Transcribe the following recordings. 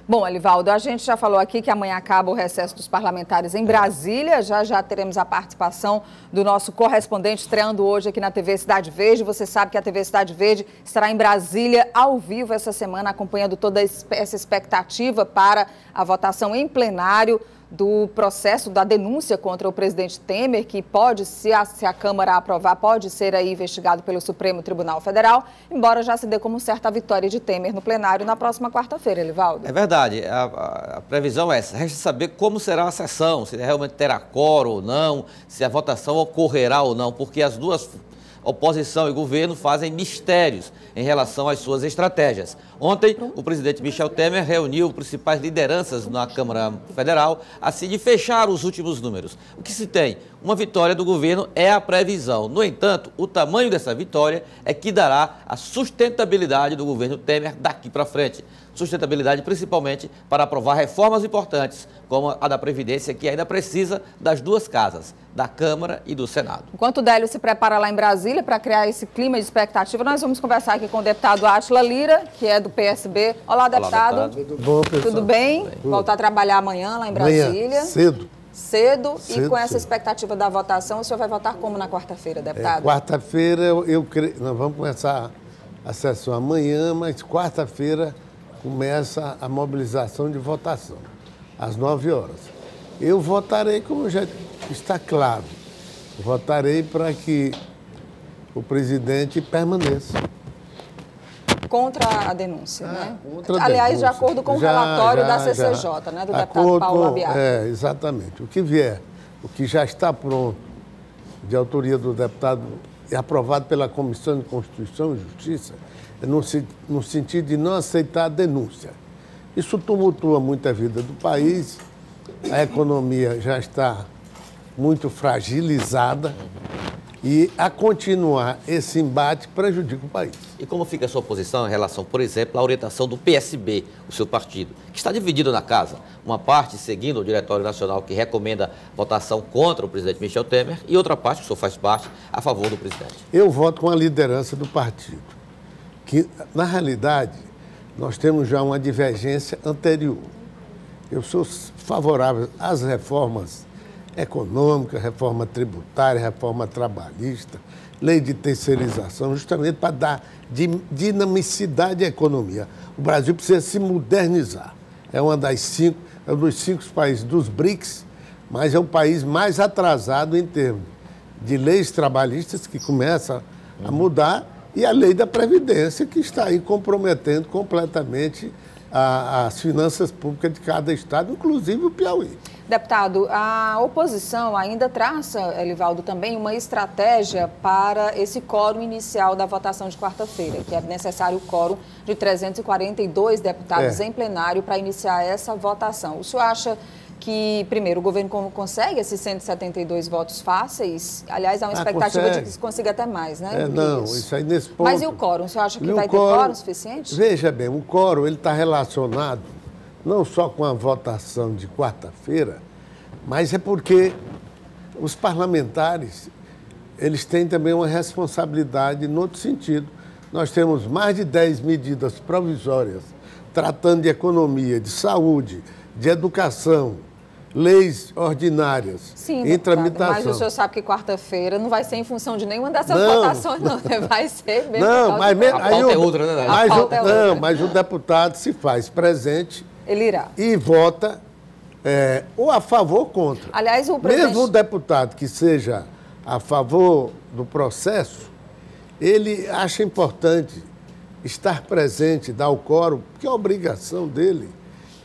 Bom, Elivaldo, a gente já falou aqui que amanhã acaba o recesso dos parlamentares em Brasília. Já teremos a participação do nosso correspondente estreando hoje aqui na TV Cidade Verde. Você sabe que a TV Cidade Verde estará em Brasília ao vivo essa semana, acompanhando toda essa expectativa para a votação em plenário do processo da denúncia contra o presidente Temer, que pode, se a Câmara aprovar, pode ser aí investigado pelo Supremo Tribunal Federal, embora já se dê como certa a vitória de Temer no plenário na próxima quarta-feira, Elivaldo. É verdade, a previsão é essa. Resta saber como será a sessão, se realmente terá quórum ou não, se a votação ocorrerá ou não, porque as duas, oposição e governo, fazem mistérios em relação às suas estratégias. Ontem, o presidente Michel Temer reuniu principais lideranças na Câmara Federal, assim de fechar os últimos números. O que se tem? Uma vitória do governo é a previsão. No entanto, o tamanho dessa vitória é que dará a sustentabilidade do governo Temer daqui para frente. Sustentabilidade principalmente para aprovar reformas importantes, como a da Previdência, que ainda precisa das duas casas, da Câmara e do Senado. Enquanto o Délio se prepara lá em Brasília para criar esse clima de expectativa, nós vamos conversar aqui com o deputado Átila Lira, que é do PSB. Olá, deputado. Olá, deputado. Tudo bom, pessoal? Tudo bem? Voltar a trabalhar amanhã lá em Brasília. Amanhã, cedo. Cedo e com essa expectativa da votação, o senhor vai votar como na quarta-feira, deputado? Quarta-feira, nós vamos começar a sessão amanhã, mas quarta-feira começa a mobilização de votação, às 9 horas. Eu votarei, como já está claro, votarei para que o presidente permaneça. Contra a denúncia, né? Aliás, de acordo com o relatório da CCJ, né, do deputado Paulo Abiato. Exatamente. O que vier, o que já está pronto, de autoria do deputado e aprovado pela Comissão de Constituição e Justiça, é no sentido de não aceitar a denúncia. Isso tumultua muito a vida do país, a economia já está muito fragilizada e, a continuar esse embate, prejudica o país. E como fica a sua posição em relação, por exemplo, à orientação do PSB, o seu partido, que está dividido na casa? Uma parte seguindo o Diretório Nacional, que recomenda votação contra o presidente Michel Temer, e outra parte, que o senhor faz parte, a favor do presidente. Eu voto com a liderança do partido, que, na realidade, nós temos já uma divergência anterior. Eu sou favorável às reformas econômicas, reforma tributária, reforma trabalhista, lei de terceirização, justamente para dar dinamicidade à economia. O Brasil precisa se modernizar. É um dos 5 países dos BRICS, mas é o país mais atrasado em termos de leis trabalhistas, que começa a mudar, e a lei da Previdência, que está aí comprometendo completamente as finanças públicas de cada estado, inclusive o Piauí. Deputado, a oposição ainda traça, Elivaldo, também uma estratégia para esse quórum inicial da votação de quarta-feira, que é necessário o quórum de 342 deputados em plenário para iniciar essa votação. O senhor acha que, primeiro, o governo consegue esses 172 votos fáceis? Aliás, há uma expectativa de que se consiga até mais, né? Não, isso aí nesse ponto... Mas e o quórum? O senhor acha que vai ter quórum suficiente? Veja bem, o quórum está relacionado não só com a votação de quarta-feira, mas é porque os parlamentares, eles têm também uma responsabilidade no outro sentido. Nós temos mais de 10 medidas provisórias tratando de economia, de saúde, de educação, leis ordinárias. Sim, em tramitação. Mas o senhor sabe que quarta-feira não vai ser em função de nenhuma dessas votações, não. Vai ser mesmo. Não, mas a pauta é outra, né? Mas o deputado se faz presente. Ele irá. E vota ou a favor ou contra. Aliás, o presidente... Mesmo o deputado que seja a favor do processo, ele acha importante estar presente, dar o quórum, porque é obrigação dele,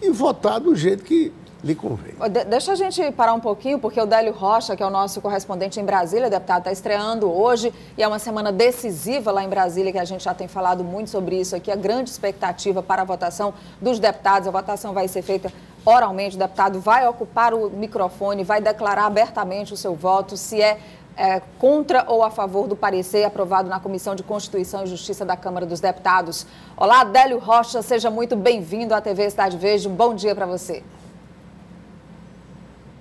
e votar do jeito que lhe convém. Deixa a gente parar um pouquinho, porque o Délio Rocha, que é o nosso correspondente em Brasília, deputado, está estreando hoje, e é uma semana decisiva lá em Brasília, que a gente já tem falado muito sobre isso aqui, a grande expectativa para a votação dos deputados. A votação vai ser feita oralmente, o deputado vai ocupar o microfone, vai declarar abertamente o seu voto, se é contra ou a favor do parecer aprovado na Comissão de Constituição e Justiça da Câmara dos Deputados. Olá, Délio Rocha, seja muito bem-vindo à TV Cidade Verde, um bom dia para você.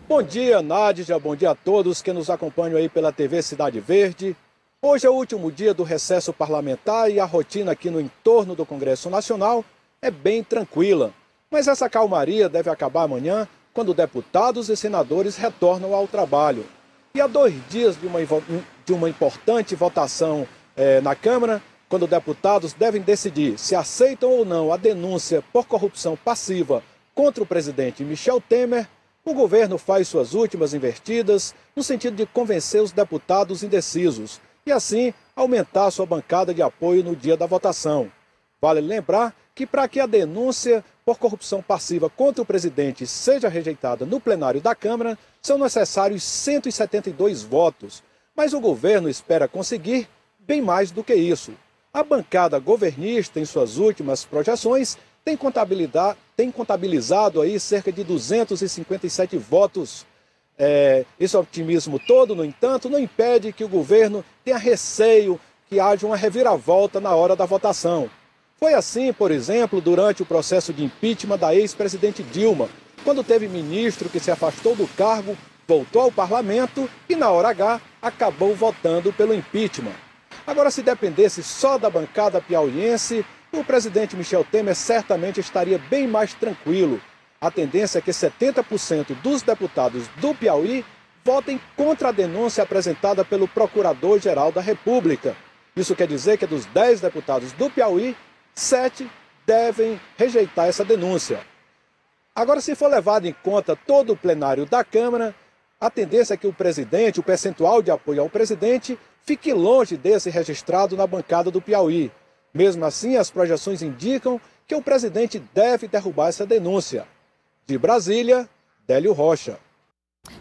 Bom dia, Nádia, bom dia a todos que nos acompanham aí pela TV Cidade Verde. Hoje é o último dia do recesso parlamentar e a rotina aqui no entorno do Congresso Nacional é bem tranquila. Mas essa calmaria deve acabar amanhã, quando deputados e senadores retornam ao trabalho. E há 2 dias de uma importante votação na Câmara, quando deputados devem decidir se aceitam ou não a denúncia por corrupção passiva contra o presidente Michel Temer, o governo faz suas últimas invertidas no sentido de convencer os deputados indecisos e, assim, aumentar sua bancada de apoio no dia da votação. Vale lembrar que, para que a denúncia por corrupção passiva contra o presidente seja rejeitada no plenário da Câmara, são necessários 172 votos, mas o governo espera conseguir bem mais do que isso. A bancada governista, em suas últimas projeções, tem contabilizado aí cerca de 257 votos. Esse otimismo todo, no entanto, não impede que o governo tenha receio que haja uma reviravolta na hora da votação. Foi assim, por exemplo, durante o processo de impeachment da ex-presidente Dilma, quando teve ministro que se afastou do cargo, voltou ao parlamento e, na hora H, acabou votando pelo impeachment. Agora, se dependesse só da bancada piauiense, o presidente Michel Temer certamente estaria bem mais tranquilo. A tendência é que 70% dos deputados do Piauí votem contra a denúncia apresentada pelo Procurador-Geral da República. Isso quer dizer que dos 10 deputados do Piauí, 7 devem rejeitar essa denúncia. Agora, se for levado em conta todo o plenário da Câmara, a tendência é que o percentual de apoio ao presidente, fique longe desse registrado na bancada do Piauí. Mesmo assim, as projeções indicam que o presidente deve derrubar essa denúncia. De Brasília, Délio Rocha.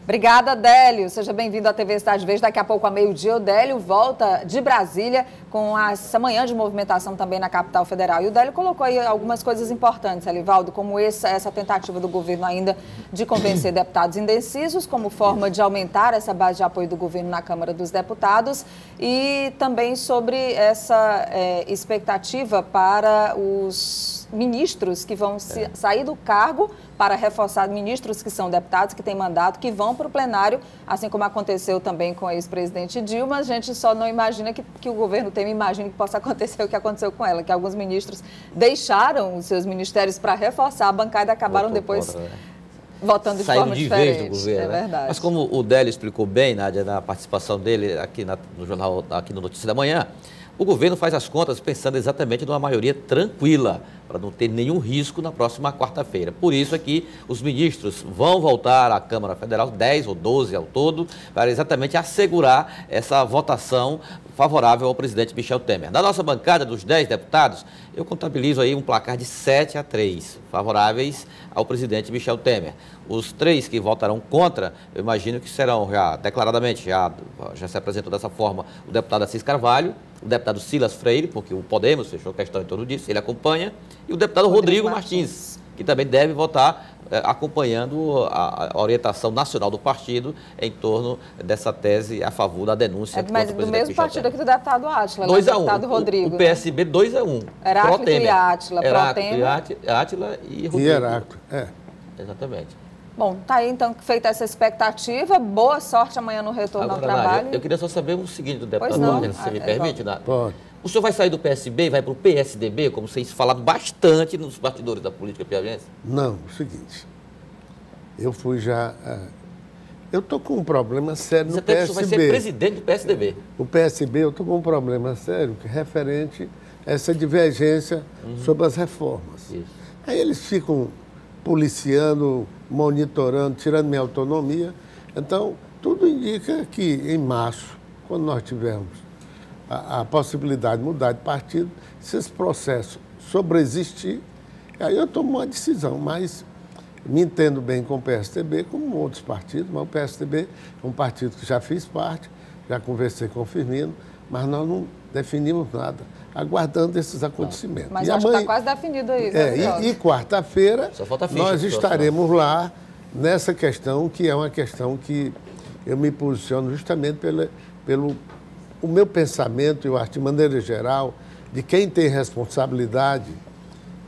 Obrigada, Délio. Seja bem-vindo à TV Cidade Verde. Daqui a pouco, a meio-dia, o Délio volta de Brasília com essa manhã de movimentação também na capital federal. E o Délio colocou aí algumas coisas importantes, Elivaldo, como essa tentativa do governo ainda de convencer deputados indecisos, como forma de aumentar essa base de apoio do governo na Câmara dos Deputados, e também sobre essa expectativa para os ministros que vão sair do cargo para reforçar ministros que são deputados, que têm mandato, que vão para o plenário, assim como aconteceu também com a ex-presidente Dilma. A gente só não imagina que o governo Temer imagine que possa acontecer o que aconteceu com ela, que alguns ministros deixaram os seus ministérios para reforçar a bancada e acabaram depois votando de forma diferente. Do governo, né? Verdade. Mas como o Délio explicou bem, Nádia, na participação dele aqui no jornal, aqui no Notícia da Manhã, o governo faz as contas pensando exatamente numa maioria tranquila, para não ter nenhum risco na próxima quarta-feira. Por isso é que os ministros vão voltar à Câmara Federal, 10 ou 12 ao todo, para exatamente assegurar essa votação favorável ao presidente Michel Temer. Na nossa bancada dos 10 deputados, eu contabilizo aí um placar de 7-3 favoráveis ao presidente Michel Temer. Os 3 que votarão contra, eu imagino que serão já declaradamente, já se apresentou dessa forma, o deputado Assis Carvalho, o deputado Silas Freire, porque o Podemos fechou questão em torno disso, ele acompanha, e o deputado Rodrigo Martins, que também deve votar acompanhando a orientação nacional do partido em torno dessa tese a favor da denúncia contra o presidente Mas do mesmo partido aqui do deputado Átila, 2-1. O deputado Rodrigo. O PSB 2-1. Heráclito e Átila. Átila e Rodrigo. E Heráclito, Exatamente. Bom, tá aí então feita essa expectativa. Boa sorte amanhã no retorno ao trabalho. Nádia, eu queria só saber o seguinte do deputado Rodrigo, se você me permite, Nádia. Pode. O senhor vai sair do PSB e vai para o PSDB, como vocês falaram bastante nos bastidores da política piauiense? Não, o seguinte, eu fui já... eu estou com um problema sério no PSB. Você vai ser presidente do PSDB. O PSB, eu estou com um problema sério que é referente a essa divergência sobre as reformas. Isso. Aí eles ficam policiando, monitorando, tirando minha autonomia. Então, tudo indica que em março, quando nós tivermos a possibilidade de mudar de partido, se esse processo sobreexistir, aí eu tomo uma decisão, mas me entendo bem com o PSDB, como outros partidos, mas o PSDB é um partido que já fiz parte, já conversei com o Firmino, mas nós não definimos nada, aguardando esses acontecimentos. Mas acho que está quase definido aí. E quarta-feira nós estaremos lá nessa questão, que é uma questão que eu me posiciono justamente pelo o meu pensamento, eu acho, de maneira geral, de quem tem responsabilidade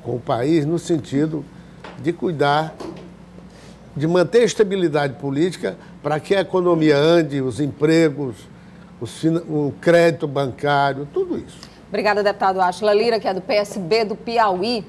com o país, no sentido de cuidar, de manter a estabilidade política para que a economia ande, os empregos, o crédito bancário, tudo isso. Obrigada, deputado Átila Lira, que é do PSB do Piauí.